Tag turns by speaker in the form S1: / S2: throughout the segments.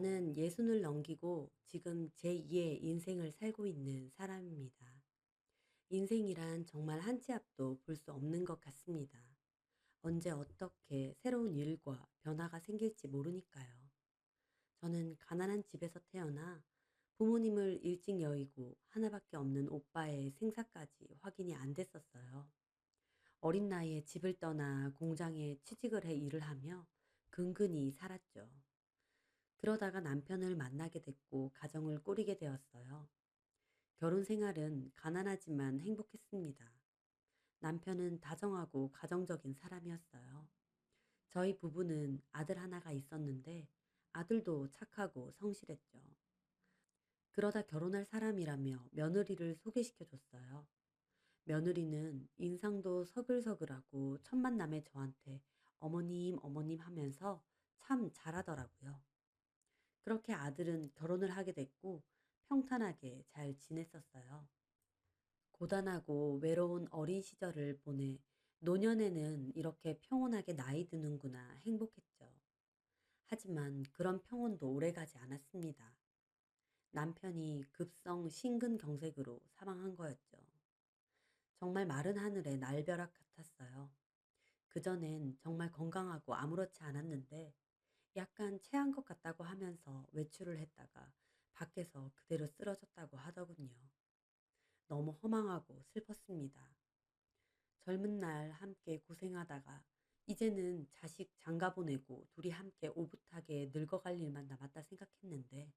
S1: 저는 예순을 넘기고 지금 제2의 인생을 살고 있는 사람입니다. 인생이란 정말 한 치 앞도 볼 수 없는 것 같습니다. 언제 어떻게 새로운 일과 변화가 생길지 모르니까요. 저는 가난한 집에서 태어나 부모님을 일찍 여의고 하나밖에 없는 오빠의 생사까지 확인이 안 됐었어요. 어린 나이에 집을 떠나 공장에 취직을 해 일을 하며 근근히 살았죠. 그러다가 남편을 만나게 됐고 가정을 꾸리게 되었어요. 결혼 생활은 가난하지만 행복했습니다. 남편은 다정하고 가정적인 사람이었어요. 저희 부부는 아들 하나가 있었는데 아들도 착하고 성실했죠. 그러다 결혼할 사람이라며 며느리를 소개시켜 줬어요. 며느리는 인상도 서글서글하고 첫 만남에 저한테 어머님, 어머님 하면서 참 잘하더라고요. 그렇게 아들은 결혼을 하게 됐고 평탄하게 잘 지냈었어요. 고단하고 외로운 어린 시절을 보내 노년에는 이렇게 평온하게 나이 드는구나 행복했죠. 하지만 그런 평온도 오래가지 않았습니다. 남편이 급성 심근경색으로 사망한 거였죠. 정말 마른 하늘의 날벼락 같았어요. 그전엔 정말 건강하고 아무렇지 않았는데 약간 체한 것 같다고 하면서 외출을 했다가 밖에서 그대로 쓰러졌다고 하더군요. 너무 허망하고 슬펐습니다. 젊은 날 함께 고생하다가 이제는 자식 장가 보내고 둘이 함께 오붓하게 늙어갈 일만 남았다 생각했는데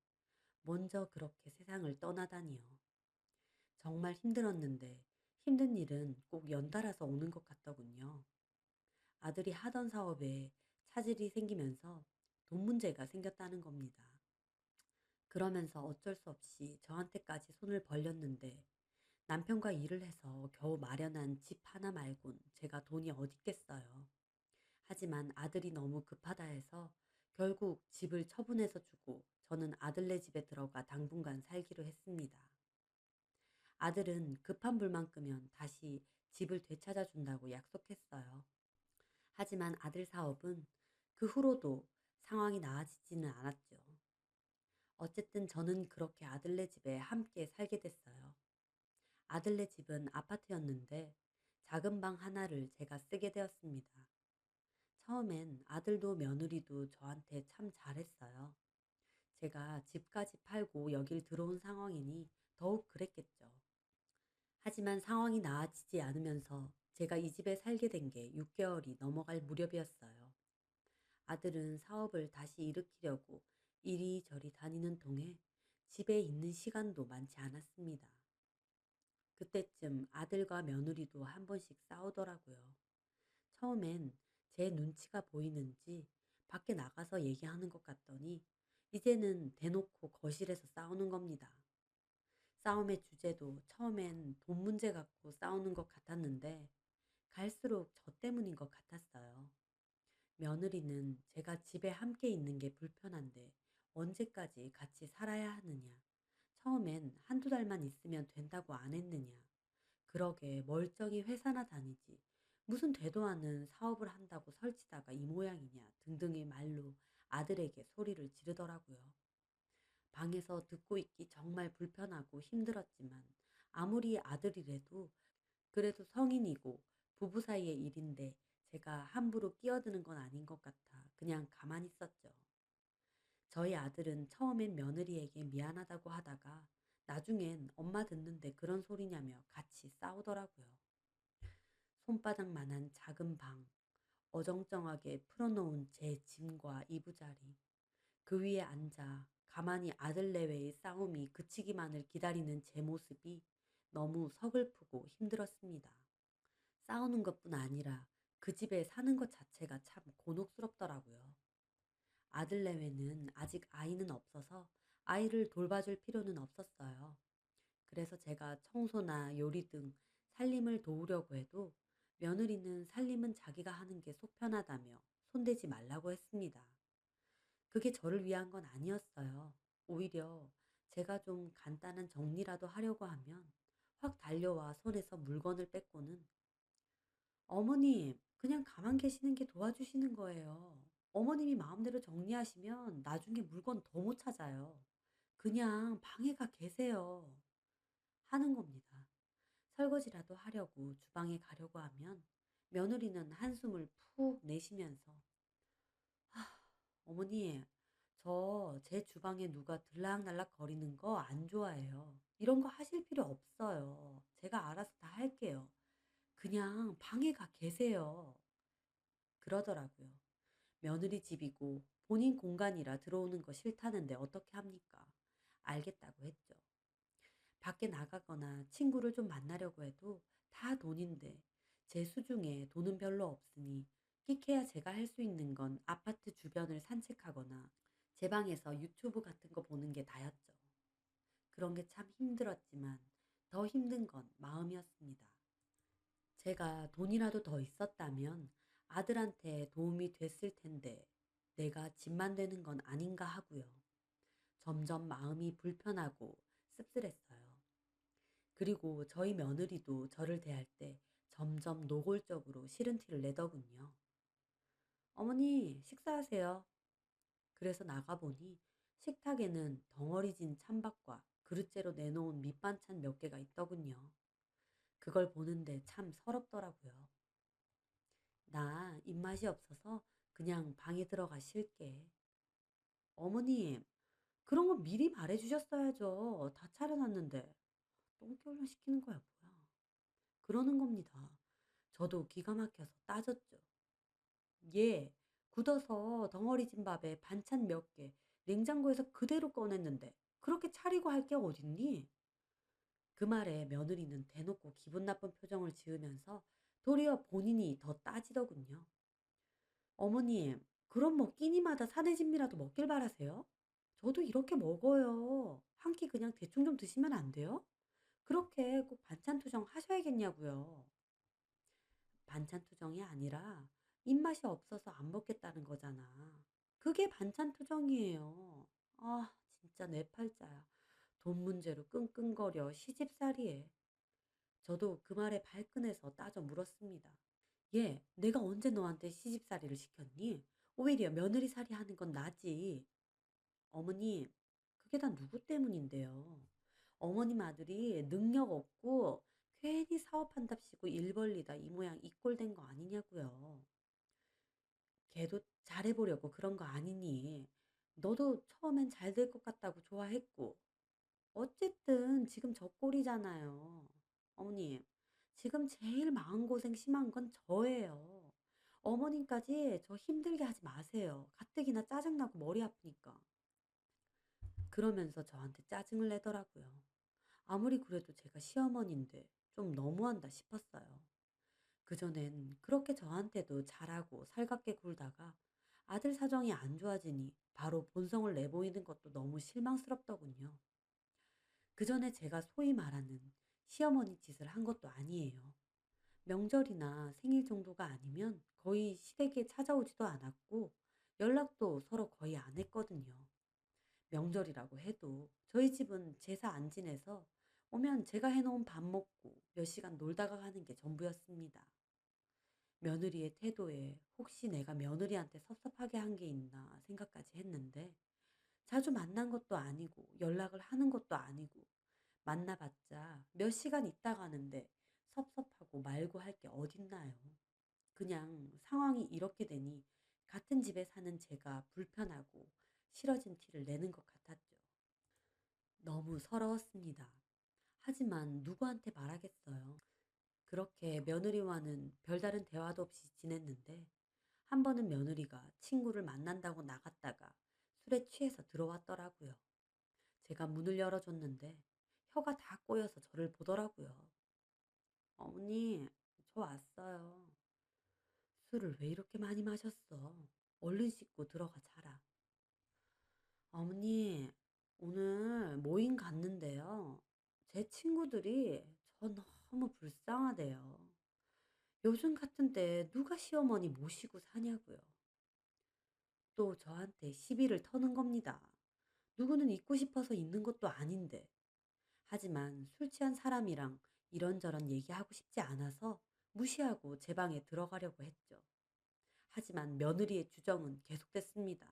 S1: 먼저 그렇게 세상을 떠나다니요. 정말 힘들었는데 힘든 일은 꼭 연달아서 오는 것 같더군요. 아들이 하던 사업에 차질이 생기면서 돈 문제가 생겼다는 겁니다. 그러면서 어쩔 수 없이 저한테까지 손을 벌렸는데 남편과 일을 해서 겨우 마련한 집 하나 말곤 제가 돈이 어딨겠어요. 하지만 아들이 너무 급하다 해서 결국 집을 처분해서 주고 저는 아들네 집에 들어가 당분간 살기로 했습니다. 아들은 급한 불만 끄면 다시 집을 되찾아 준다고 약속했어요. 하지만 아들 사업은 그 후로도 상황이 나아지지는 않았죠. 어쨌든 저는 그렇게 아들네 집에 함께 살게 됐어요. 아들네 집은 아파트였는데 작은 방 하나를 제가 쓰게 되었습니다. 처음엔 아들도 며느리도 저한테 참 잘했어요. 제가 집까지 팔고 여길 들어온 상황이니 더욱 그랬겠죠. 하지만 상황이 나아지지 않으면서 제가 이 집에 살게 된 게 6개월이 넘어갈 무렵이었어요. 아들은 사업을 다시 일으키려고 이리저리 다니는 동에 집에 있는 시간도 많지 않았습니다. 그때쯤 아들과 며느리도 한 번씩 싸우더라고요. 처음엔 제 눈치가 보이는지 밖에 나가서 얘기하는 것 같더니 이제는 대놓고 거실에서 싸우는 겁니다. 싸움의 주제도 처음엔 돈 문제 갖고 싸우는 것 같았는데 갈수록 저 때문인 것 같았어요. 며느리는 제가 집에 함께 있는 게 불편한데 언제까지 같이 살아야 하느냐. 처음엔 한두 달만 있으면 된다고 안 했느냐. 그러게 멀쩡히 회사나 다니지. 무슨 되도 않은 사업을 한다고 설치다가 이 모양이냐 등등의 말로 아들에게 소리를 지르더라고요. 방에서 듣고 있기 정말 불편하고 힘들었지만 아무리 아들이라도 그래도 성인이고 부부 사이의 일인데 제가 함부로 끼어드는 건 아닌 것 같아 그냥 가만히 있었죠. 저희 아들은 처음엔 며느리에게 미안하다고 하다가 나중엔 엄마 듣는데 그런 소리냐며 같이 싸우더라고요. 손바닥만한 작은 방, 어정쩡하게 풀어놓은 제 짐과 이부자리, 그 위에 앉아 가만히 아들 내외의 싸움이 그치기만을 기다리는 제 모습이 너무 서글프고 힘들었습니다. 싸우는 것뿐 아니라 그 집에 사는 것 자체가 참 곤혹스럽더라고요. 아들 내외는 아직 아이는 없어서 아이를 돌봐줄 필요는 없었어요. 그래서 제가 청소나 요리 등 살림을 도우려고 해도 며느리는 살림은 자기가 하는 게 속 편하다며 손대지 말라고 했습니다. 그게 저를 위한 건 아니었어요. 오히려 제가 좀 간단한 정리라도 하려고 하면 확 달려와 손에서 물건을 뺏고는 어머님, 그냥 가만 계시는 게 도와주시는 거예요. 어머님이 마음대로 정리하시면 나중에 물건 더 못 찾아요. 그냥 방에 가 계세요. 하는 겁니다. 설거지라도 하려고 주방에 가려고 하면 며느리는 한숨을 푹 내쉬면서 어머니, 저 제 주방에 누가 들락날락 거리는 거 안 좋아해요. 이런 거 하실 필요 없어요. 제가 알아서 다 할게요. 그냥 방에 가 계세요. 그러더라고요. 며느리 집이고 본인 공간이라 들어오는 거 싫다는데 어떻게 합니까? 알겠다고 했죠. 밖에 나가거나 친구를 좀 만나려고 해도 다 돈인데 제 수중에 돈은 별로 없으니 끼케야 제가 할 수 있는 건 아파트 주변을 산책하거나 제 방에서 유튜브 같은 거 보는 게 다였죠. 그런 게 참 힘들었지만 더 힘든 건 마음이었습니다. 제가 돈이라도 더 있었다면 아들한테 도움이 됐을 텐데 내가 집만 되는 건 아닌가 하고요. 점점 마음이 불편하고 씁쓸했어요. 그리고 저희 며느리도 저를 대할 때 점점 노골적으로 싫은 티를 내더군요. 어머니, 식사하세요. 그래서 나가보니 식탁에는 덩어리진 찬밥과 그릇째로 내놓은 밑반찬 몇 개가 있더군요. 그걸 보는데 참 서럽더라고요. 나 입맛이 없어서 그냥 방에 들어가 쉴게. 어머님, 그런 거 미리 말해주셨어야죠. 다 차려놨는데. 똥개훈련 시키는 거야, 뭐야. 그러는 겁니다. 저도 기가 막혀서 따졌죠. 예, 굳어서 덩어리진 밥에 반찬 몇 개, 냉장고에서 그대로 꺼냈는데 그렇게 차리고 할 게 어딨니? 그 말에 며느리는 대놓고 기분 나쁜 표정을 지으면서 도리어 본인이 더 따지더군요. 어머님, 그럼 뭐 끼니마다 사내진미라도 먹길 바라세요? 저도 이렇게 먹어요. 한 끼 그냥 대충 좀 드시면 안 돼요? 그렇게 꼭 반찬 투정 하셔야겠냐고요. 반찬 투정이 아니라 입맛이 없어서 안 먹겠다는 거잖아. 그게 반찬 투정이에요. 아, 진짜 내 팔자야. 돈 문제로 끙끙거려 시집살이에. 저도 그 말에 발끈해서 따져 물었습니다. 얘, 내가 언제 너한테 시집살이를 시켰니? 오히려 며느리살이 하는 건 나지. 어머니, 그게 다 누구 때문인데요? 어머님 아들이 능력 없고 괜히 사업한답시고 일 벌리다 이 모양 이 꼴 된 거 아니냐고요. 걔도 잘해보려고 그런 거 아니니? 너도 처음엔 잘 될 것 같다고 좋아했고. 어쨌든 지금 저 꼴이잖아요. 어머님, 지금 제일 마음고생 심한 건 저예요. 어머님까지 저 힘들게 하지 마세요. 가뜩이나 짜증나고 머리 아프니까. 그러면서 저한테 짜증을 내더라고요. 아무리 그래도 제가 시어머니인데 좀 너무한다 싶었어요. 그전엔 그렇게 저한테도 잘하고 살갑게 굴다가 아들 사정이 안 좋아지니 바로 본성을 내보이는 것도 너무 실망스럽더군요. 그전에 제가 소위 말하는 시어머니 짓을 한 것도 아니에요. 명절이나 생일 정도가 아니면 거의 시댁에 찾아오지도 않았고 연락도 서로 거의 안 했거든요. 명절이라고 해도 저희 집은 제사 안 지내서 오면 제가 해놓은 밥 먹고 몇 시간 놀다가 가는 게 전부였습니다. 며느리의 태도에 혹시 내가 며느리한테 섭섭하게 한 게 있나 생각까지 했는데 자주 만난 것도 아니고 연락을 하는 것도 아니고 만나봤자 몇 시간 있다 가는데 섭섭하고 말고 할 게 어딨나요? 그냥 상황이 이렇게 되니 같은 집에 사는 제가 불편하고 싫어진 티를 내는 것 같았죠. 너무 서러웠습니다. 하지만 누구한테 말하겠어요. 그렇게 며느리와는 별다른 대화도 없이 지냈는데 한 번은 며느리가 친구를 만난다고 나갔다가 술에 취해서 들어왔더라고요. 제가 문을 열어줬는데 혀가 다 꼬여서 저를 보더라고요. 어머니, 저 왔어요. 술을 왜 이렇게 많이 마셨어? 얼른 씻고 들어가 자라. 어머니, 오늘 모임 갔는데요. 제 친구들이 저 너무 불쌍하대요. 요즘 같은 때 누가 시어머니 모시고 사냐고요. 또 저한테 시비를 터는 겁니다. 누구는 있고 싶어서 있는 것도 아닌데. 하지만 술 취한 사람이랑 이런저런 얘기하고 싶지 않아서 무시하고 제 방에 들어가려고 했죠. 하지만 며느리의 주정은 계속됐습니다.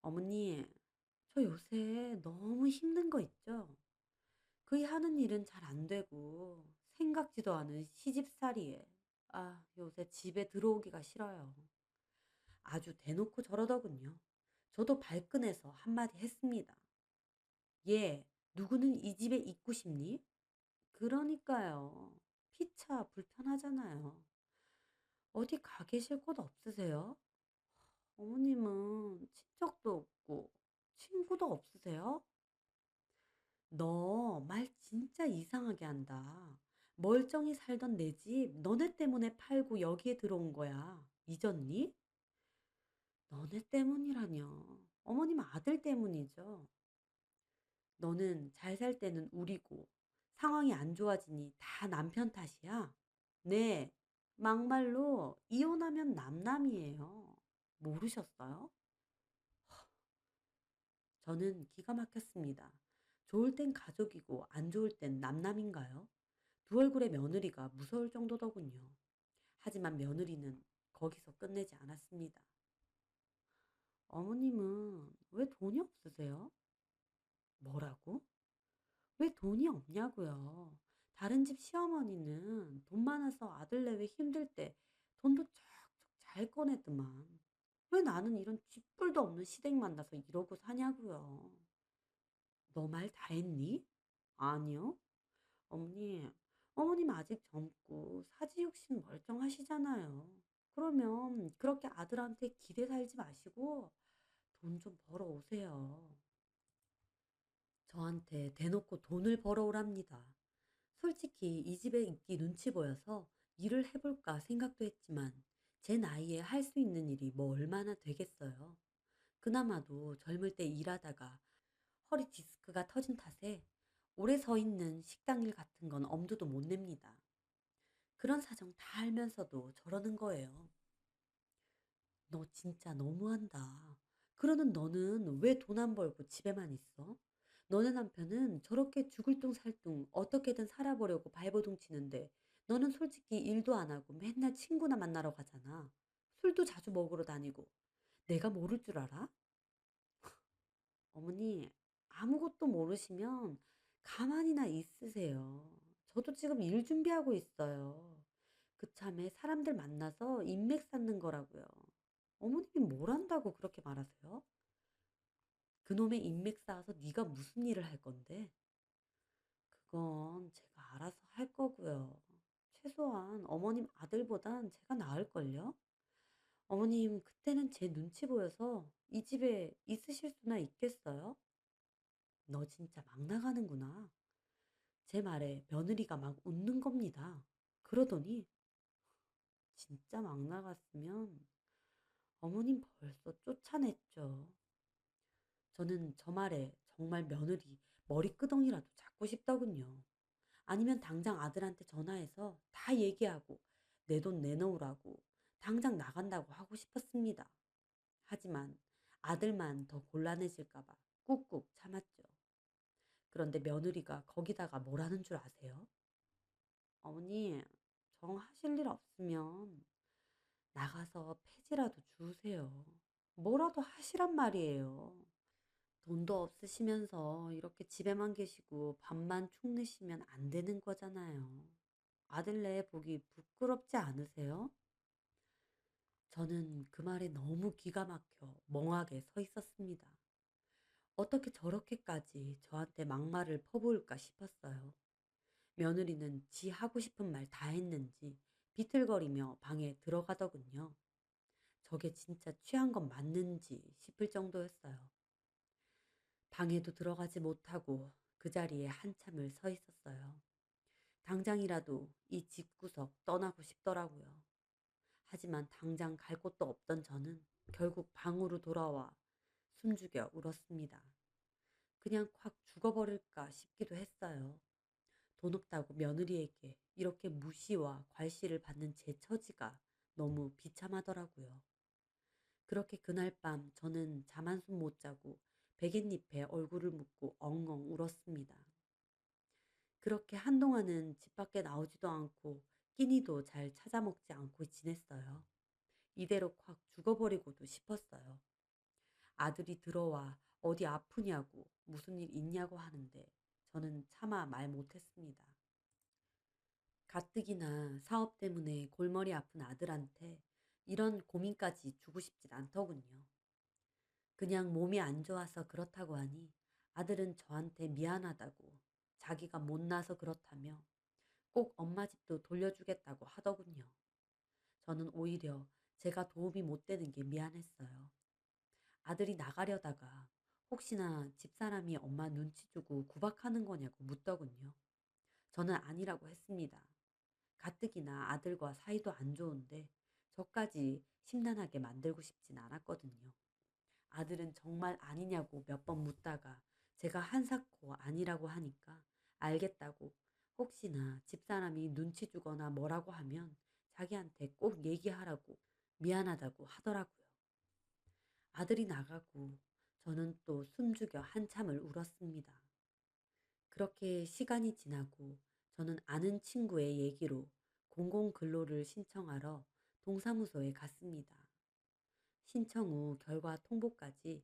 S1: 어머니, 저 요새 너무 힘든 거 있죠? 그이 하는 일은 잘 안 되고 생각지도 않은 시집살이에 요새 집에 들어오기가 싫어요. 아주 대놓고 저러더군요. 저도 발끈해서 한마디 했습니다. 예, 누구는 이 집에 있고 싶니? 그러니까요. 피차 불편하잖아요. 어디 가 계실 곳 없으세요? 어머님은 친척도 없고 친구도 없으세요? 너 말 진짜 이상하게 한다. 멀쩡히 살던 내 집 너네 때문에 팔고 여기에 들어온 거야. 잊었니? 너네 때문이라뇨. 어머님 아들 때문이죠. 너는 잘 살 때는 우리고 상황이 안 좋아지니 다 남편 탓이야? 네. 막말로 이혼하면 남남이에요. 모르셨어요? 저는 기가 막혔습니다. 좋을 땐 가족이고 안 좋을 땐 남남인가요? 두 얼굴의 며느리가 무서울 정도더군요. 하지만 며느리는 거기서 끝내지 않았습니다. 어머님은 왜 돈이 없으세요? 뭐라고? 왜 돈이 없냐고요? 다른 집 시어머니는 돈 많아서 아들 내외 힘들 때 돈도 쫙쫙 잘 꺼내더만. 왜 나는 이런 쥐뿔도 없는 시댁 만나서 이러고 사냐고요? 너 말 다 했니? 아니요. 어머니, 어머님 아직 젊고 사지 욕심 멀쩡하시잖아요. 그러면 그렇게 아들한테 기대 살지 마시고 돈 좀 벌어 오세요. 저한테 대놓고 돈을 벌어오랍니다. 솔직히 이 집에 있기 눈치 보여서 일을 해볼까 생각도 했지만 제 나이에 할 수 있는 일이 뭐 얼마나 되겠어요. 그나마도 젊을 때 일하다가 허리 디스크가 터진 탓에 오래 서 있는 식당 일 같은 건 엄두도 못 냅니다. 그런 사정 다 알면서도 저러는 거예요. 너 진짜 너무한다. 그러는 너는 왜 돈 안 벌고 집에만 있어? 너네 남편은 저렇게 죽을 둥 살 둥 어떻게든 살아보려고 발버둥 치는데 너는 솔직히 일도 안 하고 맨날 친구나 만나러 가잖아. 술도 자주 먹으러 다니고. 내가 모를 줄 알아? 어머니, 아무것도 모르시면 가만히나 있으세요. 저도 지금 일 준비하고 있어요. 그참에 사람들 만나서 인맥 쌓는 거라고요. 어머님이 뭘 한다고 그렇게 말하세요? 그놈의 인맥 쌓아서 네가 무슨 일을 할 건데? 그건 제가 알아서 할 거고요. 최소한 어머님 아들보단 제가 나을걸요? 어머님 그때는 제 눈치 보여서 이 집에 있으실 수나 있겠어요? 너 진짜 막 나가는구나. 제 말에 며느리가 막 웃는 겁니다. 그러더니 진짜 막 나갔으면 어머님 벌써 쫓아냈죠. 저는 저 말에 정말 며느리 머리끄덩이라도 잡고 싶더군요. 아니면 당장 아들한테 전화해서 다 얘기하고 내 돈 내놓으라고 당장 나간다고 하고 싶었습니다. 하지만 아들만 더 곤란해질까봐 꾹꾹 참았죠. 그런데 며느리가 거기다가 뭐라는 줄 아세요? 어머니, 정 하실 일 없으면 나가서 폐지라도 주우세요. 뭐라도 하시란 말이에요. 돈도 없으시면서 이렇게 집에만 계시고 밥만 축 내시면 안 되는 거잖아요. 아들네 보기 부끄럽지 않으세요? 저는 그 말에 너무 기가 막혀 멍하게 서 있었습니다. 어떻게 저렇게까지 저한테 막말을 퍼부을까 싶었어요. 며느리는 지 하고 싶은 말 다 했는지 비틀거리며 방에 들어가더군요. 저게 진짜 취한 건 맞는지 싶을 정도였어요. 방에도 들어가지 못하고 그 자리에 한참을 서 있었어요. 당장이라도 이 집구석 떠나고 싶더라고요. 하지만 당장 갈 곳도 없던 저는 결국 방으로 돌아와 숨죽여 울었습니다. 그냥 확 죽어버릴까 싶기도 했어요. 돈 없다고 며느리에게 이렇게 무시와 괄시를 받는 제 처지가 너무 비참하더라고요. 그렇게 그날 밤 저는 잠 한숨 못 자고 베갯잎에 얼굴을 묻고 엉엉 울었습니다. 그렇게 한동안은 집 밖에 나오지도 않고 끼니도 잘 찾아 먹지 않고 지냈어요. 이대로 확 죽어버리고도 싶었어요. 아들이 들어와 어디 아프냐고 무슨 일 있냐고 하는데 저는 차마 말 못했습니다. 가뜩이나 사업 때문에 골머리 아픈 아들한테 이런 고민까지 주고 싶진 않더군요. 그냥 몸이 안 좋아서 그렇다고 하니 아들은 저한테 미안하다고 자기가 못나서 그렇다며 꼭 엄마 집도 돌려주겠다고 하더군요. 저는 오히려 제가 도움이 못 되는 게 미안했어요. 아들이 나가려다가 혹시나 집사람이 엄마 눈치 주고 구박하는 거냐고 묻더군요. 저는 아니라고 했습니다. 가뜩이나 아들과 사이도 안 좋은데 저까지 심란하게 만들고 싶진 않았거든요. 아들은 정말 아니냐고 몇 번 묻다가 제가 한사코 아니라고 하니까 알겠다고 혹시나 집사람이 눈치 주거나 뭐라고 하면 자기한테 꼭 얘기하라고 미안하다고 하더라고요. 아들이 나가고 저는 또 숨죽여 한참을 울었습니다. 그렇게 시간이 지나고 저는 아는 친구의 얘기로 공공근로를 신청하러 동사무소에 갔습니다. 신청 후 결과 통보까지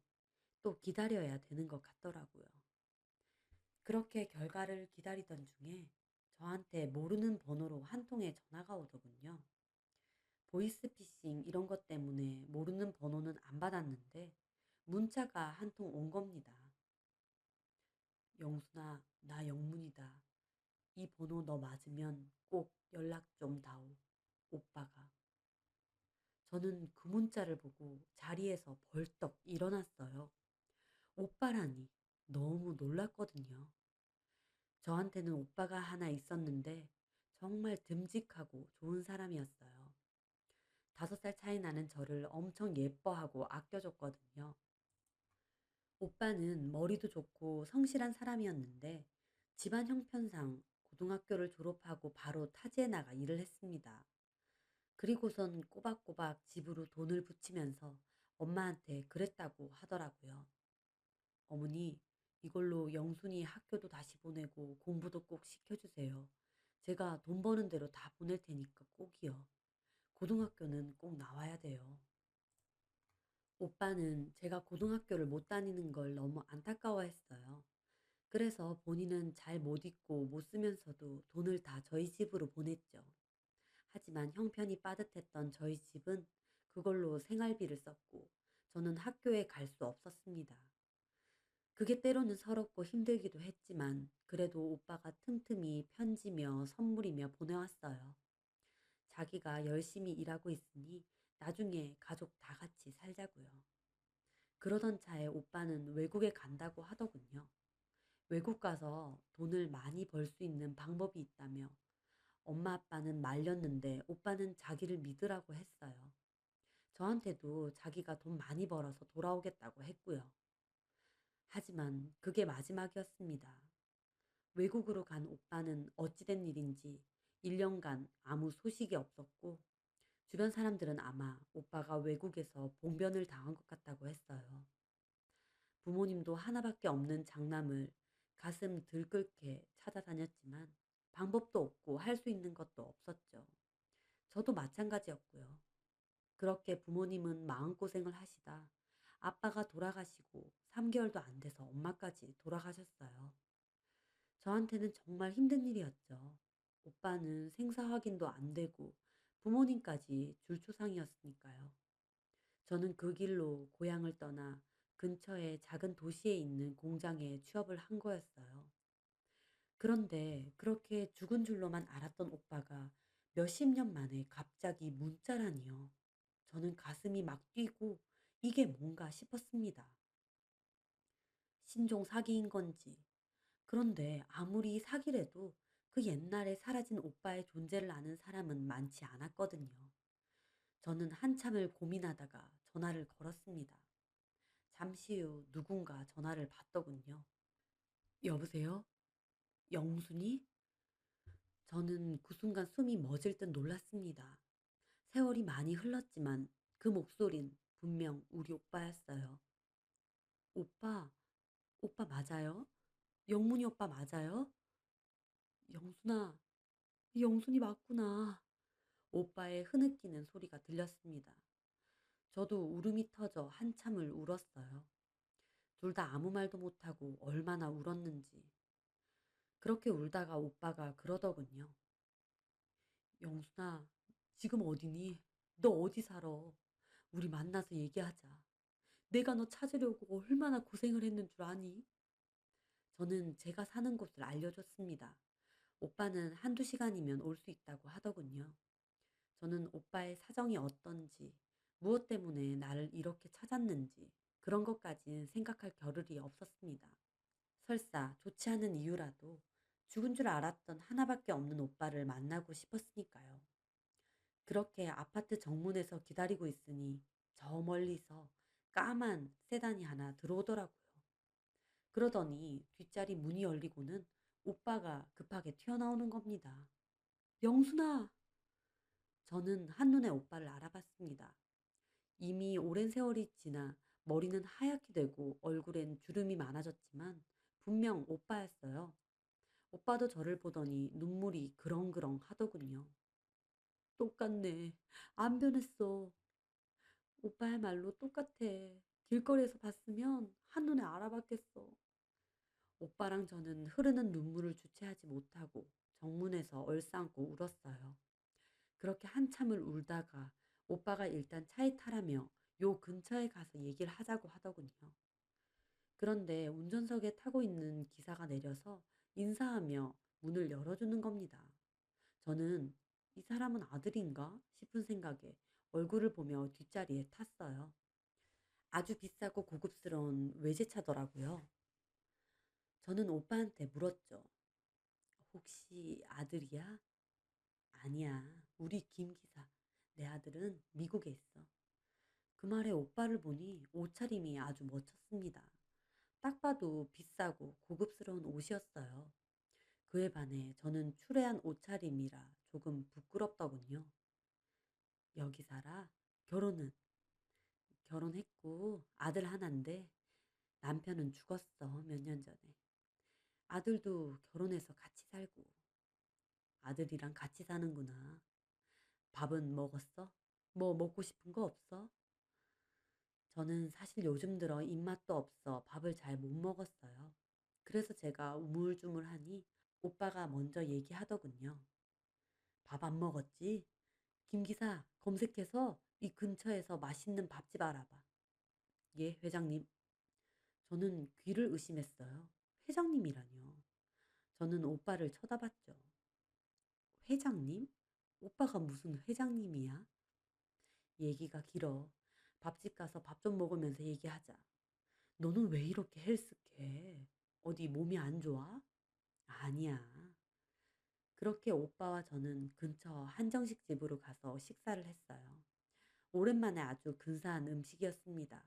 S1: 또 기다려야 되는 것 같더라고요. 그렇게 결과를 기다리던 중에 저한테 모르는 번호로 한 통의 전화가 오더군요. 보이스피싱 이런 것 때문에 모르는 번호는 안 받았는데 문자가 한 통 온 겁니다. 영순아, 나 영문이다. 이 번호 너 맞으면 꼭 연락 좀 다오. 오빠가. 저는 그 문자를 보고 자리에서 벌떡 일어났어요. 오빠라니 너무 놀랐거든요. 저한테는 오빠가 하나 있었는데 정말 듬직하고 좋은 사람이었어요. 5살 차이 나는 저를 엄청 예뻐하고 아껴줬거든요. 오빠는 머리도 좋고 성실한 사람이었는데 집안 형편상 고등학교를 졸업하고 바로 타지에 나가 일을 했습니다. 그리고선 꼬박꼬박 집으로 돈을 붙이면서 엄마한테 그랬다고 하더라고요. 어머니, 이걸로 영순이 학교도 다시 보내고 공부도 꼭 시켜주세요. 제가 돈 버는 대로 다 보낼 테니까 꼭이요. 고등학교는 꼭 나와야 돼요. 오빠는 제가 고등학교를 못 다니는 걸 너무 안타까워했어요. 그래서 본인은 잘 못 읽고 못 쓰면서도 돈을 다 저희 집으로 보냈죠. 하지만 형편이 빠듯했던 저희 집은 그걸로 생활비를 썼고 저는 학교에 갈 수 없었습니다. 그게 때로는 서럽고 힘들기도 했지만 그래도 오빠가 틈틈이 편지며 선물이며 보내왔어요. 자기가 열심히 일하고 있으니 나중에 가족 다 같이 살자고요. 그러던 차에 오빠는 외국에 간다고 하더군요. 외국 가서 돈을 많이 벌 수 있는 방법이 있다며 엄마 아빠는 말렸는데 오빠는 자기를 믿으라고 했어요. 저한테도 자기가 돈 많이 벌어서 돌아오겠다고 했고요. 하지만 그게 마지막이었습니다. 외국으로 간 오빠는 어찌된 일인지 1년간 아무 소식이 없었고 주변 사람들은 아마 오빠가 외국에서 봉변을 당한 것 같다고 했어요. 부모님도 하나밖에 없는 장남을 가슴 들끓게 찾아다녔지만 방법도 없고 할 수 있는 것도 없었죠. 저도 마찬가지였고요. 그렇게 부모님은 마음고생을 하시다 아빠가 돌아가시고 3개월도 안 돼서 엄마까지 돌아가셨어요. 저한테는 정말 힘든 일이었죠. 오빠는 생사 확인도 안 되고 부모님까지 줄초상이었으니까요. 저는 그 길로 고향을 떠나 근처의 작은 도시에 있는 공장에 취업을 한 거였어요. 그런데 그렇게 죽은 줄로만 알았던 오빠가 몇십 년 만에 갑자기 문자라니요. 저는 가슴이 막 뛰고 이게 뭔가 싶었습니다. 신종 사기인 건지. 그런데 아무리 사기래도 그 옛날에 사라진 오빠의 존재를 아는 사람은 많지 않았거든요. 저는 한참을 고민하다가 전화를 걸었습니다. 잠시 후 누군가 전화를 받더군요. 여보세요? 영순이? 저는 그 순간 숨이 멎을 듯 놀랐습니다. 세월이 많이 흘렀지만 그 목소린 분명 우리 오빠였어요. 오빠, 오빠 맞아요? 영문이 오빠 맞아요? 영순아, 영순이 맞구나. 오빠의 흐느끼는 소리가 들렸습니다. 저도 울음이 터져 한참을 울었어요. 둘 다 아무 말도 못하고 얼마나 울었는지. 그렇게 울다가 오빠가 그러더군요. 영순아, 지금 어디니? 너 어디 살아? 우리 만나서 얘기하자. 내가 너 찾으려고 얼마나 고생을 했는 줄 아니? 저는 제가 사는 곳을 알려줬습니다. 오빠는 한두 시간이면 올 수 있다고 하더군요. 저는 오빠의 사정이 어떤지, 무엇 때문에 나를 이렇게 찾았는지, 그런 것까진 생각할 겨를이 없었습니다. 설사 좋지 않은 이유라도 죽은 줄 알았던 하나밖에 없는 오빠를 만나고 싶었으니까요. 그렇게 아파트 정문에서 기다리고 있으니 저 멀리서 까만 세단이 하나 들어오더라고요. 그러더니 뒷자리 문이 열리고는 오빠가 급하게 튀어나오는 겁니다. 영순아! 저는 한눈에 오빠를 알아봤습니다. 이미 오랜 세월이 지나 머리는 하얗게 되고 얼굴엔 주름이 많아졌지만 분명 오빠였어요. 오빠도 저를 보더니 눈물이 그렁그렁 하더군요. 똑같네. 안 변했어. 오빠야말로 똑같아. 길거리에서 봤으면 한눈에 알아봤겠어. 오빠랑 저는 흐르는 눈물을 주체하지 못하고 정문에서 얼싸안고 울었어요. 그렇게 한참을 울다가 오빠가 일단 차에 타라며 요 근처에 가서 얘기를 하자고 하더군요. 그런데 운전석에 타고 있는 기사가 내려서 인사하며 문을 열어주는 겁니다. 저는 이 사람은 아들인가 싶은 생각에 얼굴을 보며 뒷자리에 탔어요. 아주 비싸고 고급스러운 외제차더라고요. 저는 오빠한테 물었죠. 혹시 아들이야? 아니야. 우리 김 기사. 내 아들은 미국에 있어. 그 말에 오빠를 보니 옷차림이 아주 멋졌습니다. 딱 봐도 비싸고 고급스러운 옷이었어요. 그에 반해 저는 추레한 옷차림이라 조금 부끄럽더군요. 여기 살아? 결혼은? 결혼했고 아들 하나인데 남편은 죽었어, 몇 년 전에. 아들도 결혼해서 같이 살고. 아들이랑 같이 사는구나. 밥은 먹었어? 뭐 먹고 싶은 거 없어? 저는 사실 요즘 들어 입맛도 없어 밥을 잘 못 먹었어요. 그래서 제가 우물쭈물하니 오빠가 먼저 얘기하더군요. 밥 안 먹었지? 김 기사 검색해서 이 근처에서 맛있는 밥집 알아봐. 예, 회장님. 저는 귀를 의심했어요. 회장님이라뇨. 저는 오빠를 쳐다봤죠. 회장님? 오빠가 무슨 회장님이야? 얘기가 길어. 밥집 가서 밥 좀 먹으면서 얘기하자. 너는 왜 이렇게 헬스케? 어디 몸이 안 좋아? 아니야. 그렇게 오빠와 저는 근처 한정식 집으로 가서 식사를 했어요. 오랜만에 아주 근사한 음식이었습니다.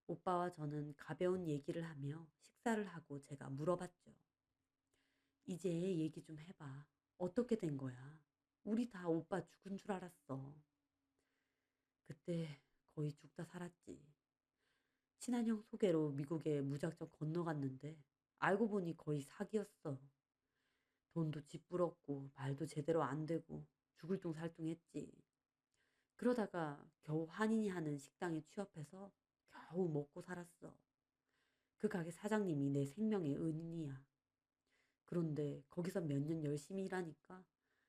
S1: 오빠와 저는 가벼운 얘기를 하며 식사를 하고 제가 물어봤죠. 이제 얘기 좀 해봐. 어떻게 된 거야? 우리 다 오빠 죽은 줄 알았어. 그때 거의 죽다 살았지. 친한 형 소개로 미국에 무작정 건너갔는데 알고 보니 거의 사기였어. 돈도 찌뿌렸고 말도 제대로 안 되고 죽을 둥살둥했지. 그러다가 겨우 한인이 하는 식당에 취업해서 겨우 먹고 살았어. 그 가게 사장님이 내 생명의 은인이야. 그런데 거기서 몇 년 열심히 일하니까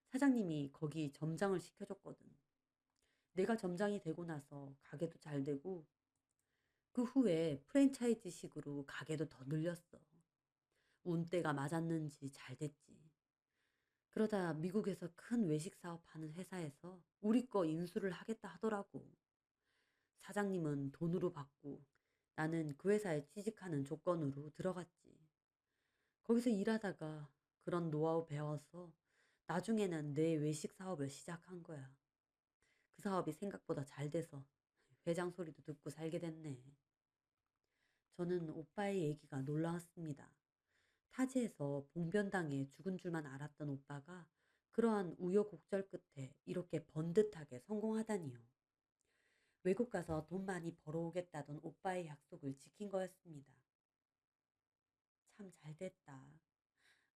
S1: 사장님이 거기 점장을 시켜줬거든. 내가 점장이 되고 나서 가게도 잘 되고 그 후에 프랜차이즈식으로 가게도 더 늘렸어. 운때가 맞았는지 잘 됐지. 그러다 미국에서 큰 외식 사업하는 회사에서 우리 거 인수를 하겠다 하더라고. 사장님은 돈으로 받고 나는 그 회사에 취직하는 조건으로 들어갔지. 거기서 일하다가 그런 노하우 배워서 나중에는 내 외식 사업을 시작한 거야. 그 사업이 생각보다 잘 돼서 회장 소리도 듣고 살게 됐네. 저는 오빠의 얘기가 놀라웠습니다. 타지에서 봉변당해 죽은 줄만 알았던 오빠가 그러한 우여곡절 끝에 이렇게 번듯하게 성공하다니요. 외국 가서 돈 많이 벌어오겠다던 오빠의 약속을 지킨 거였습니다. 참 잘 됐다.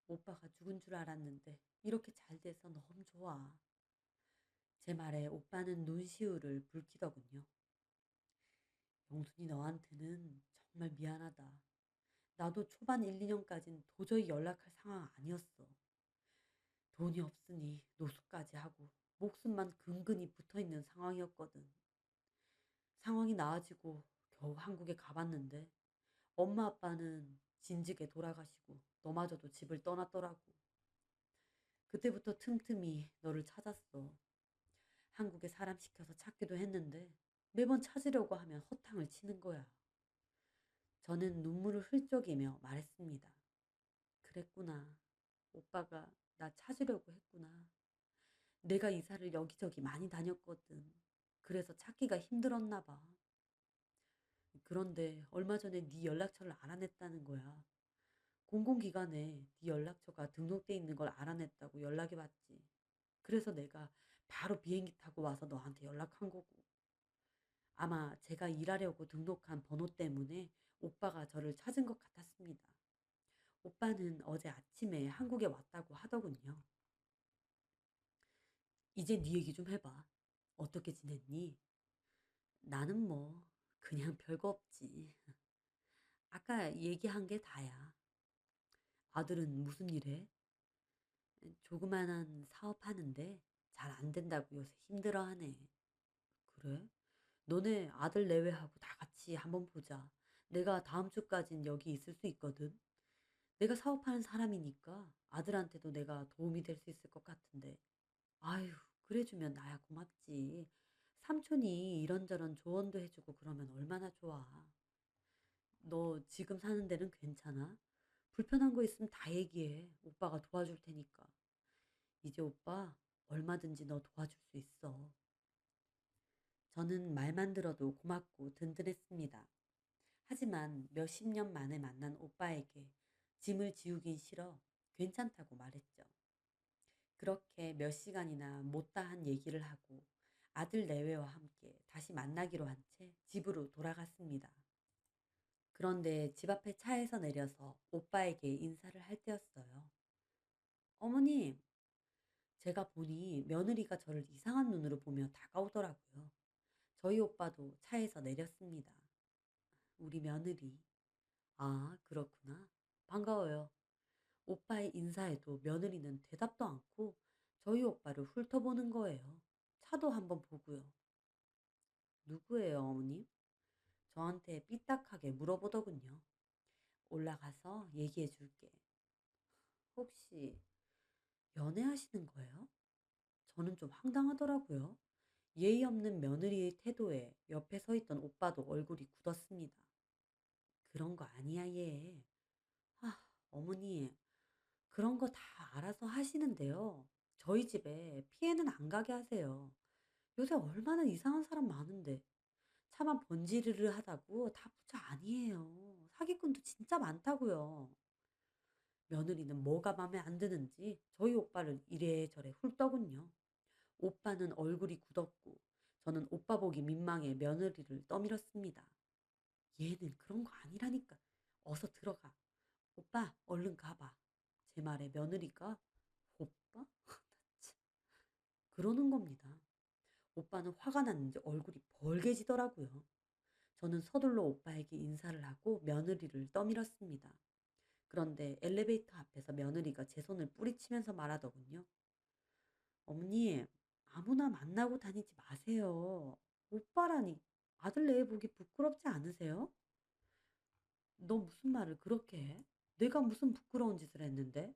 S1: 오빠가 죽은 줄 알았는데 이렇게 잘 돼서 너무 좋아. 제 말에 오빠는 눈시울을 붉히더군요. 영순이 너한테는 정말 미안하다. 나도 초반 1, 2년까진 도저히 연락할 상황 아니었어. 돈이 없으니 노숙까지 하고 목숨만 근근히 붙어 있는 상황이었거든. 상황이 나아지고 겨우 한국에 가봤는데 엄마 아빠는 진즉에 돌아가시고 너마저도 집을 떠났더라고. 그때부터 틈틈이 너를 찾았어. 한국에 사람 시켜서 찾기도 했는데 매번 찾으려고 하면 허탕을 치는 거야. 저는 눈물을 흘적이며 말했습니다. 그랬구나. 오빠가 나 찾으려고 했구나. 내가 이사를 여기저기 많이 다녔거든. 그래서 찾기가 힘들었나 봐. 그런데 얼마 전에 네 연락처를 알아냈다는 거야. 공공기관에 네 연락처가 등록돼 있는 걸 알아냈다고 연락이 왔지. 그래서 내가 바로 비행기 타고 와서 너한테 연락한 거고. 아마 제가 일하려고 등록한 번호 때문에 오빠가 저를 찾은 것 같았습니다. 오빠는 어제 아침에 한국에 왔다고 하더군요. 이제 네 얘기 좀 해봐. 어떻게 지냈니? 나는 뭐 그냥 별거 없지. 아까 얘기한 게 다야. 아들은 무슨 일 해? 조그만한 사업하는데 잘 안 된다고 요새 힘들어하네. 그래? 너네 아들 내외하고 다 같이 한번 보자. 내가 다음 주까진 여기 있을 수 있거든. 내가 사업하는 사람이니까 아들한테도 내가 도움이 될 수 있을 것 같은데. 아유, 그래주면 나야 고맙지. 삼촌이 이런저런 조언도 해주고 그러면 얼마나 좋아. 너 지금 사는 데는 괜찮아? 불편한 거 있으면 다 얘기해. 오빠가 도와줄 테니까. 이제 오빠 얼마든지 너 도와줄 수 있어. 저는 말만 들어도 고맙고 든든했습니다. 하지만 몇십 년 만에 만난 오빠에게 짐을 지우긴 싫어 괜찮다고 말했죠. 그렇게 몇 시간이나 못다한 얘기를 하고 아들 내외와 함께 다시 만나기로 한 채 집으로 돌아갔습니다. 그런데 집 앞에 차에서 내려서 오빠에게 인사를 할 때였어요. 어머님, 제가 보니 며느리가 저를 이상한 눈으로 보며 다가오더라고요. 저희 오빠도 차에서 내렸습니다. 우리 며느리. 아, 그렇구나. 반가워요. 오빠의 인사에도 며느리는 대답도 않고 저희 오빠를 훑어보는 거예요. 차도 한번 보고요. 누구예요, 어머님? 저한테 삐딱하게 물어보더군요. 올라가서 얘기해 줄게. 혹시 연애하시는 거예요? 저는 좀 황당하더라고요. 예의 없는 며느리의 태도에 옆에 서 있던 오빠도 얼굴이 굳었습니다. 그런 거 아니야, 얘. 아, 어머니, 그런 거 다 알아서 하시는데요. 저희 집에 피해는 안 가게 하세요. 요새 얼마나 이상한 사람 많은데. 차만 번지르르 하다고 다 부자 아니에요. 사기꾼도 진짜 많다고요. 며느리는 뭐가 마음에 안 드는지 저희 오빠를 이래저래 훑더군요. 오빠는 얼굴이 굳었고 저는 오빠 보기 민망해 며느리를 떠밀었습니다. 얘는 그런 거 아니라니까. 어서 들어가. 오빠 얼른 가봐. 제 말에 며느리가 오빠? 그러는 겁니다. 오빠는 화가 났는지 얼굴이 벌개지더라고요. 저는 서둘러 오빠에게 인사를 하고 며느리를 떠밀었습니다. 그런데 엘리베이터 앞에서 며느리가 제 손을 뿌리치면서 말하더군요. 어머니, 아무나 만나고 다니지 마세요. 오빠라니 아들 내에 보기 부끄럽지 않으세요? 너 무슨 말을 그렇게 해? 내가 무슨 부끄러운 짓을 했는데?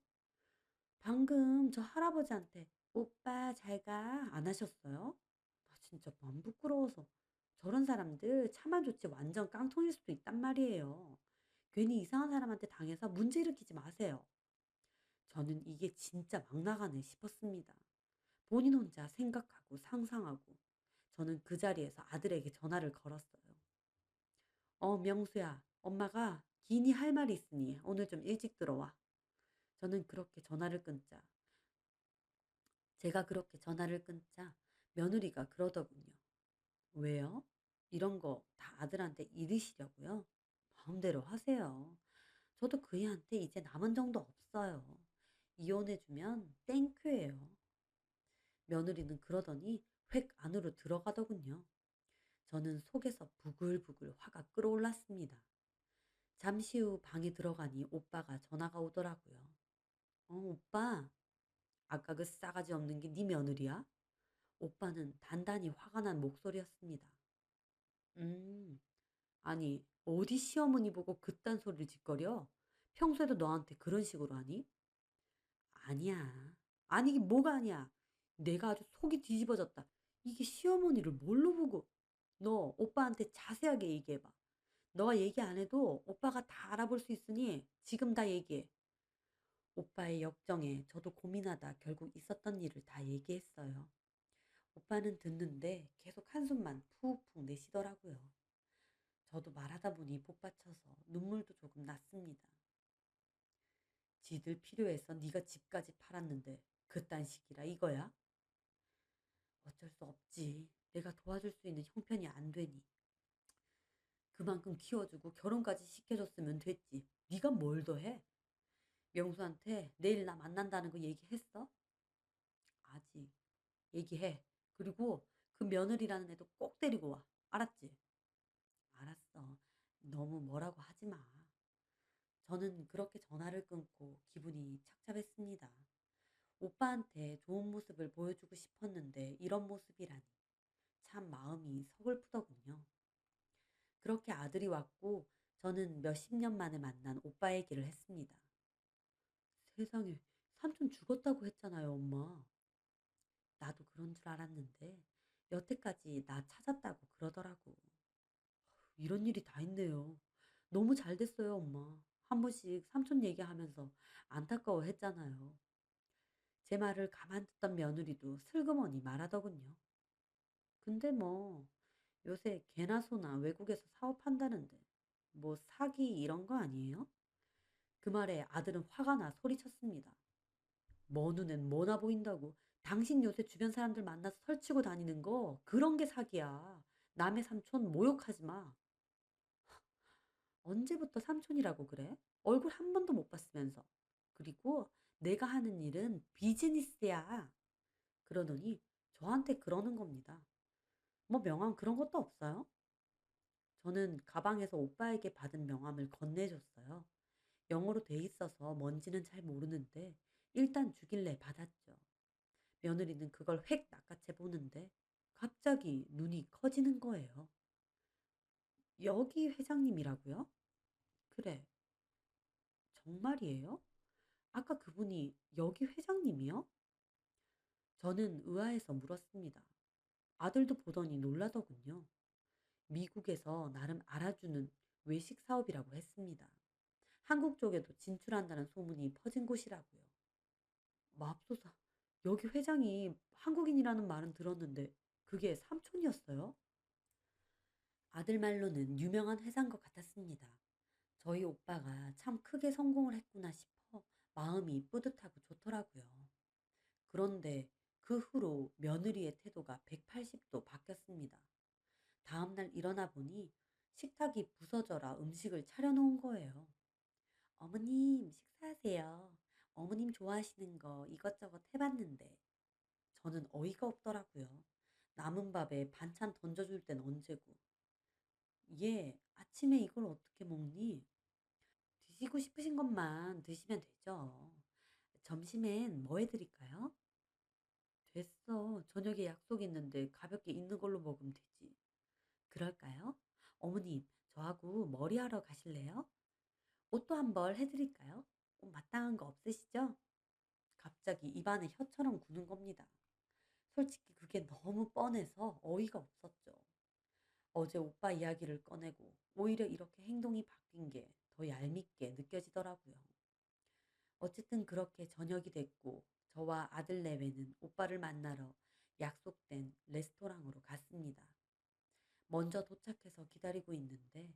S1: 방금 저 할아버지한테 오빠 잘 가 안 하셨어요? 나 진짜 맘 부끄러워서 저런 사람들 차만 좋지 완전 깡통일 수도 있단 말이에요. 괜히 이상한 사람한테 당해서 문제 일으키지 마세요. 저는 이게 진짜 막 나가네 싶었습니다. 본인 혼자 생각하고 상상하고 저는 그 자리에서 아들에게 전화를 걸었어요. 명수야, 엄마가 기니 할 말이 있으니 오늘 좀 일찍 들어와. 저는 그렇게 전화를 끊자 제가 그렇게 전화를 끊자 며느리가 그러더군요. 왜요? 이런 거 다 아들한테 잃으시려고요? 마음대로 하세요. 저도 그 애한테 이제 남은 정도 없어요. 이혼해주면 땡큐예요. 며느리는 그러더니 획 안으로 들어가더군요. 저는 속에서 부글부글 화가 끓어올랐습니다. 잠시 후 방에 들어가니 오빠가 전화가 오더라고요. 오빠, 아까 그 싸가지 없는 게 네 며느리야? 오빠는 단단히 화가 난 목소리였습니다. 음, 아니, 어디 시어머니 보고 그딴 소리를 짓거려? 평소에도 너한테 그런 식으로 하니? 아니야. 아니, 이게 뭐가 아니야. 내가 아주 속이 뒤집어졌다. 이게 시어머니를 뭘로 보고. 너 오빠한테 자세하게 얘기해봐. 너가 얘기 안 해도 오빠가 다 알아볼 수 있으니 지금 다 얘기해. 오빠의 역정에 저도 고민하다 결국 있었던 일을 다 얘기했어요. 오빠는 듣는데 계속 한숨만 푹푹 내쉬더라고요. 저도 말하다 보니 복받쳐서 눈물도 조금 났습니다. 지들 필요해서 네가 집까지 팔았는데 그딴 식이라 이거야? 어쩔 수 없지. 내가 도와줄 수 있는 형편이 안 되니. 그만큼 키워주고 결혼까지 시켜줬으면 됐지. 네가 뭘 더 해? 명수한테 내일 나 만난다는 거 얘기했어? 아직. 얘기해. 그리고 그 며느리라는 애도 꼭 데리고 와. 알았지? 알았어. 너무 뭐라고 하지 마. 저는 그렇게 전화를 끊고 기분이 착잡했습니다. 오빠한테 좋은 모습을 보여주고 싶었는데 이런 모습이라니 참 마음이 서글프더군요. 그렇게 아들이 왔고 저는 몇십 년 만에 만난 오빠 얘기를 했습니다. 세상에, 삼촌 죽었다고 했잖아요, 엄마. 나도 그런 줄 알았는데 여태까지 나 찾았다고 그러더라고. 이런 일이 다 있네요. 너무 잘 됐어요, 엄마. 한 번씩 삼촌 얘기하면서 안타까워 했잖아요. 제 말을 가만 듣던 며느리도 슬그머니 말하더군요. 근데 뭐 요새 개나 소나 외국에서 사업한다는데 뭐 사기 이런 거 아니에요? 그 말에 아들은 화가 나 소리쳤습니다. 뭐 눈엔 뭐나 보인다고. 당신 요새 주변 사람들 만나서 설치고 다니는 거 그런 게 사기야. 남의 삼촌 모욕하지 마. 언제부터 삼촌이라고 그래? 얼굴 한 번도 못 봤으면서. 그리고 내가 하는 일은 비즈니스야. 그러더니 저한테 그러는 겁니다. 뭐 명함 그런 것도 없어요? 저는 가방에서 오빠에게 받은 명함을 건네줬어요. 영어로 돼 있어서 뭔지는 잘 모르는데 일단 주길래 받았죠. 며느리는 그걸 획 낚아채 보는데 갑자기 눈이 커지는 거예요. 여기 회장님이라고요? 그래, 정말이에요? 아까 그분이 여기 회장님이요? 저는 의아해서 물었습니다. 아들도 보더니 놀라더군요. 미국에서 나름 알아주는 외식 사업이라고 했습니다. 한국 쪽에도 진출한다는 소문이 퍼진 곳이라고요. 맙소사, 여기 회장이 한국인이라는 말은 들었는데 그게 삼촌이었어요? 아들 말로는 유명한 회사인 것 같았습니다. 저희 오빠가 참 크게 성공을 했구나 싶어 마음이 뿌듯하고 좋더라고요. 그런데 그 후로 며느리의 태도가 180도 바뀌었습니다. 다음날 일어나 보니 식탁이 부서져라 음식을 차려놓은 거예요. 어머님, 식사하세요. 어머님 좋아하시는 거 이것저것 해봤는데. 저는 어이가 없더라고요. 남은 밥에 반찬 던져줄 땐 언제고. 얘, 아침에 이걸 어떻게 먹니? 드시고 싶으신 것만 드시면 되죠. 점심엔 뭐 해드릴까요? 됐어. 저녁에 약속 있는데 가볍게 있는 걸로 먹으면 되지. 그럴까요? 어머님, 저하고 머리하러 가실래요? 옷도 한 벌 해드릴까요? 마땅한 거 없으시죠? 갑자기 입안에 혀처럼 구는 겁니다. 솔직히 그게 너무 뻔해서 어이가 없었죠. 어제 오빠 이야기를 꺼내고 오히려 이렇게 행동이 바뀐 게 더 얄밉게 느껴지더라고요. 어쨌든 그렇게 저녁이 됐고 저와 아들 내외는 오빠를 만나러 약속된 레스토랑으로 갔습니다. 먼저 도착해서 기다리고 있는데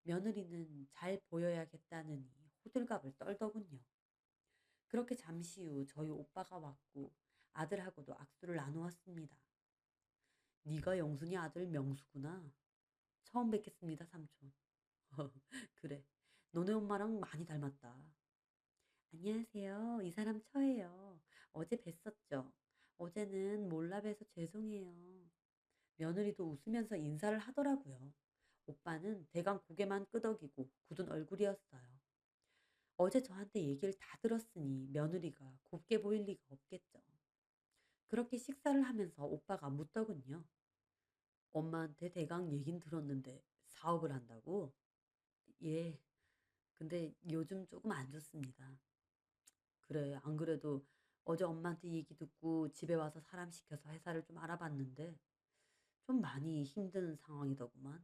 S1: 며느리는 잘 보여야겠다느니 호들갑을 떨더군요. 그렇게 잠시 후 저희 오빠가 왔고 아들하고도 악수를 나누었습니다. 네가 영순이 아들 명수구나. 처음 뵙겠습니다, 삼촌. 그래, 너네 엄마랑 많이 닮았다. 안녕하세요. 이 사람 처예요. 어제 뵀었죠? 어제는 몰라 뵈서 죄송해요. 며느리도 웃으면서 인사를 하더라고요. 오빠는 대강 고개만 끄덕이고 굳은 얼굴이었어요. 어제 저한테 얘기를 다 들었으니 며느리가 곱게 보일 리가 없겠죠. 그렇게 식사를 하면서 오빠가 묻더군요. 엄마한테 대강 얘긴 들었는데 사업을 한다고? 예, 근데 요즘 조금 안 좋습니다. 그래, 안 그래도 어제 엄마한테 얘기 듣고 집에 와서 사람 시켜서 회사를 좀 알아봤는데 좀 많이 힘든 상황이더구만.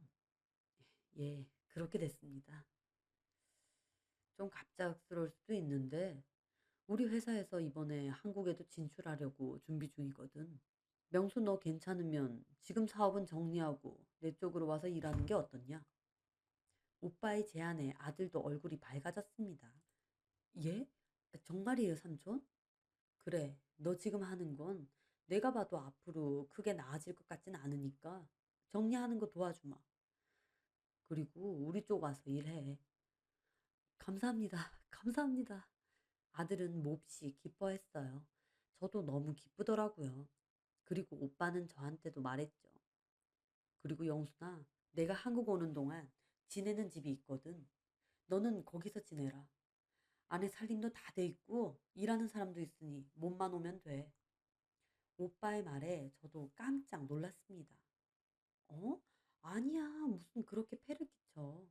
S1: 예, 그렇게 됐습니다. 좀 갑작스러울 수도 있는데 우리 회사에서 이번에 한국에도 진출하려고 준비 중이거든. 명수 너 괜찮으면 지금 사업은 정리하고 내 쪽으로 와서 일하는 게 어떻냐? 오빠의 제안에 아들도 얼굴이 밝아졌습니다. 예? 정말이에요, 삼촌? 그래, 너 지금 하는 건 내가 봐도 앞으로 크게 나아질 것 같진 않으니까 정리하는 거 도와주마. 그리고 우리 쪽 와서 일해. 감사합니다. 감사합니다. 아들은 몹시 기뻐했어요. 저도 너무 기쁘더라고요. 그리고 오빠는 저한테도 말했죠. 그리고 영순아, 내가 한국 오는 동안 지내는 집이 있거든. 너는 거기서 지내라. 안에 살림도 다 돼 있고 일하는 사람도 있으니 몸만 오면 돼. 오빠의 말에 저도 깜짝 놀랐습니다. 어? 아니야. 무슨 그렇게 패를 끼쳐.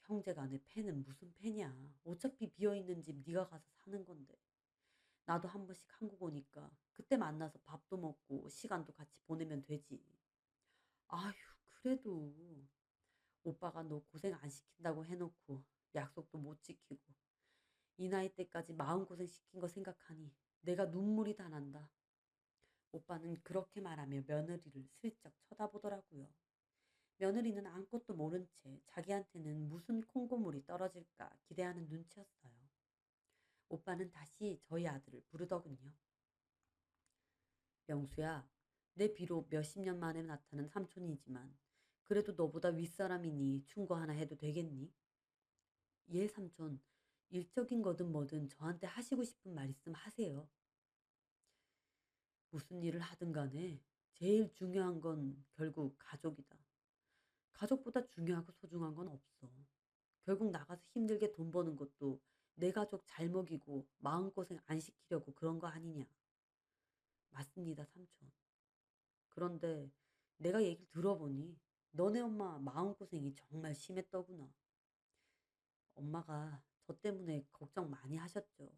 S1: 형제간에 패는 무슨 패냐. 어차피 비어있는 집 네가 가서 사는 건데. 나도 한 번씩 한국 오니까 그때 만나서 밥도 먹고 시간도 같이 보내면 되지. 아휴, 그래도 오빠가 너 고생 안 시킨다고 해놓고 약속도 못 지키고 이 나이 때까지 마음고생 시킨 거 생각하니 내가 눈물이 다 난다. 오빠는 그렇게 말하며 며느리를 슬쩍 쳐다보더라고요. 며느리는 아무것도 모른 채 자기한테는 무슨 콩고물이 떨어질까 기대하는 눈치였어요. 오빠는 다시 저희 아들을 부르더군요. 명수야, 내 비록 몇십 년 만에 나타난 삼촌이지만 그래도 너보다 윗사람이니 충고 하나 해도 되겠니? 예, 삼촌. 일적인 거든 뭐든 저한테 하시고 싶은 말 있으면 하세요. 무슨 일을 하든 간에 제일 중요한 건 결국 가족이다. 가족보다 중요하고 소중한 건 없어. 결국 나가서 힘들게 돈 버는 것도 내 가족 잘 먹이고 마음고생 안 시키려고 그런 거 아니냐. 맞습니다, 삼촌. 그런데 내가 얘기를 들어보니 너네 엄마 마음고생이 정말 심했더구나. 엄마가 저 때문에 걱정 많이 하셨죠.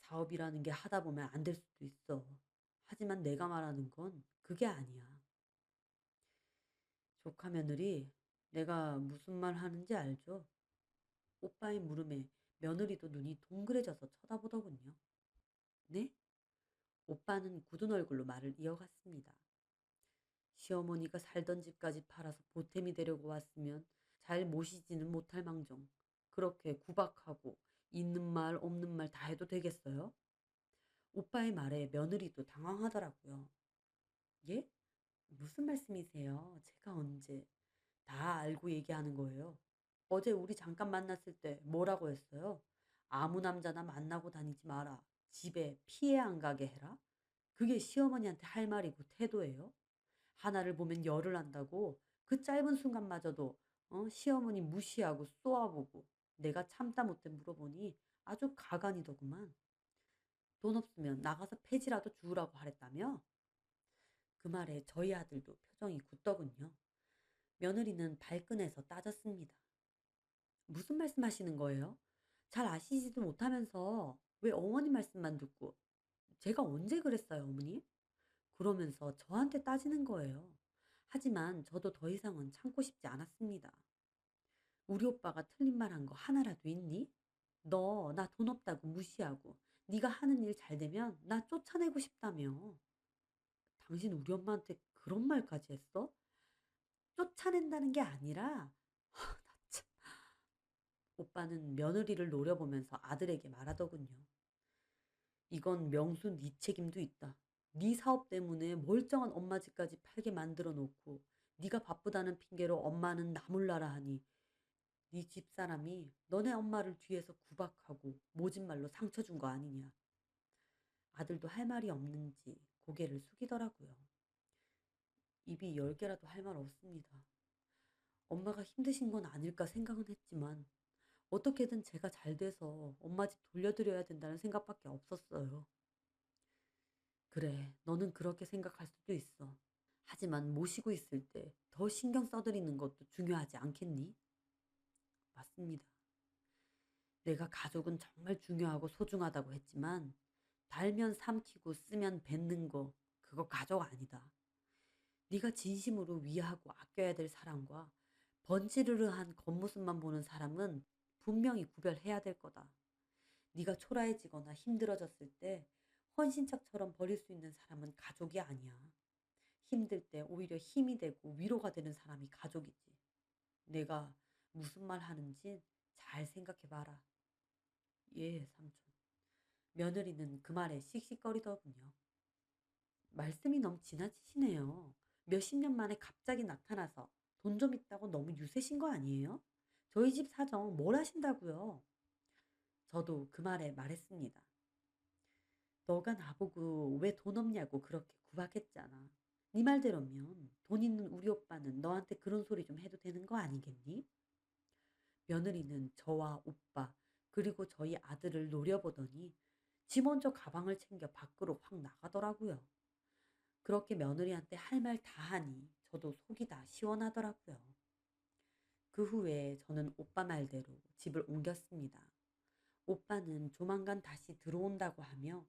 S1: 사업이라는 게 하다 보면 안 될 수도 있어. 하지만 내가 말하는 건 그게 아니야. 조카 며느리, 내가 무슨 말 하는지 알죠? 오빠의 물음에 며느리도 눈이 동그래져서 쳐다보더군요. 네? 오빠는 굳은 얼굴로 말을 이어갔습니다. 시어머니가 살던 집까지 팔아서 보탬이 되려고 왔으면 잘 모시지는 못할 망정. 그렇게 구박하고 있는 말 없는 말 다 해도 되겠어요? 오빠의 말에 며느리도 당황하더라고요. 예? 무슨 말씀이세요? 제가 언제? 다 알고 얘기하는 거예요. 어제 우리 잠깐 만났을 때 뭐라고 했어요? 아무 남자나 만나고 다니지 마라. 집에 피해 안 가게 해라. 그게 시어머니한테 할 말이고 태도예요? 하나를 보면 열을 한다고 그 짧은 순간마저도 시어머니 무시하고 쏘아보고 내가 참다 못해 물어보니 아주 가관이더구만. 돈 없으면 나가서 폐지라도 주우라고 하랬다며? 그 말에 저희 아들도 표정이 굳더군요. 며느리는 발끈해서 따졌습니다. 무슨 말씀하시는 거예요? 잘 아시지도 못하면서 왜 어머니 말씀만 듣고 제가 언제 그랬어요, 어머니? 그러면서 저한테 따지는 거예요. 하지만 저도 더 이상은 참고 싶지 않았습니다. 우리 오빠가 틀린 말 한 거 하나라도 있니? 너 나 돈 없다고 무시하고 네가 하는 일 잘 되면 나 쫓아내고 싶다며. 당신 우리 엄마한테 그런 말까지 했어? 쫓아낸다는 게 아니라 참. 오빠는 며느리를 노려보면서 아들에게 말하더군요. 이건 명수 네 책임도 있다. 네 사업 때문에 멀쩡한 엄마 집까지 팔게 만들어 놓고 네가 바쁘다는 핑계로 엄마는 나몰라라 하니 네 집사람이 너네 엄마를 뒤에서 구박하고 모진 말로 상처 준 거 아니냐. 아들도 할 말이 없는지 고개를 숙이더라고요. 입이 열 개라도 할 말 없습니다. 엄마가 힘드신 건 아닐까 생각은 했지만 어떻게든 제가 잘 돼서 엄마 집 돌려드려야 된다는 생각밖에 없었어요. 그래, 너는 그렇게 생각할 수도 있어. 하지만 모시고 있을 때 더 신경 써드리는 것도 중요하지 않겠니? 맞습니다. 내가 가족은 정말 중요하고 소중하다고 했지만 달면 삼키고 쓰면 뱉는 거 그거 가족 아니다. 네가 진심으로 위하고 아껴야 될 사람과 번지르르한 겉모습만 보는 사람은 분명히 구별해야 될 거다. 네가 초라해지거나 힘들어졌을 때 헌신짝처럼 버릴 수 있는 사람은 가족이 아니야. 힘들 때 오히려 힘이 되고 위로가 되는 사람이 가족이지. 내가 무슨 말 하는지 잘 생각해 봐라. 예, 삼촌. 며느리는 그 말에 씩씩거리더군요. 말씀이 너무 지나치시네요. 몇십 년 만에 갑자기 나타나서 돈 좀 있다고 너무 유세신 거 아니에요? 저희 집 사정 뭘 하신다고요? 저도 그 말에 말했습니다. 너가 나보고 왜 돈 없냐고 그렇게 구박했잖아. 네 말대로면 돈 있는 우리 오빠는 너한테 그런 소리 좀 해도 되는 거 아니겠니? 며느리는 저와 오빠 그리고 저희 아들을 노려보더니 지 먼저 가방을 챙겨 밖으로 확 나가더라고요. 그렇게 며느리한테 할 말 다 하니 저도 속이 다 시원하더라고요. 그 후에 저는 오빠 말대로 집을 옮겼습니다. 오빠는 조만간 다시 들어온다고 하며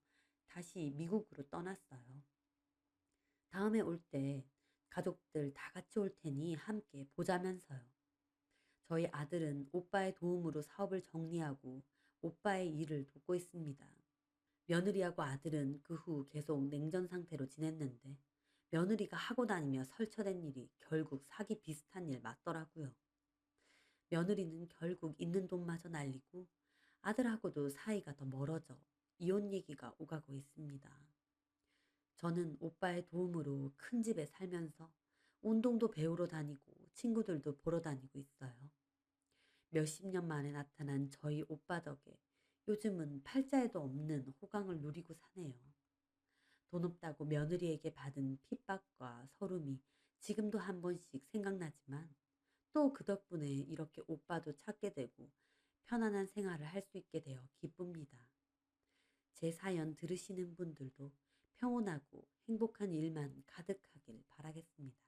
S1: 다시 미국으로 떠났어요. 다음에 올 때 가족들 다 같이 올 테니 함께 보자면서요. 저희 아들은 오빠의 도움으로 사업을 정리하고 오빠의 일을 돕고 있습니다. 며느리하고 아들은 그 후 계속 냉전 상태로 지냈는데 며느리가 하고 다니며 설쳐댄 일이 결국 사기 비슷한 일 맞더라고요. 며느리는 결국 있는 돈마저 날리고 아들하고도 사이가 더 멀어져 이혼 얘기가 오가고 있습니다. 저는 오빠의 도움으로 큰 집에 살면서 운동도 배우러 다니고 친구들도 보러 다니고 있어요. 몇십 년 만에 나타난 저희 오빠 덕에 요즘은 팔자에도 없는 호강을 누리고 사네요. 돈 없다고 며느리에게 받은 핍박과 서름이 지금도 한 번씩 생각나지만 또 그 덕분에 이렇게 오빠도 찾게 되고 편안한 생활을 할 수 있게 되어 기쁩니다. 제 사연 들으시는 분들도 평온하고 행복한 일만 가득하길 바라겠습니다.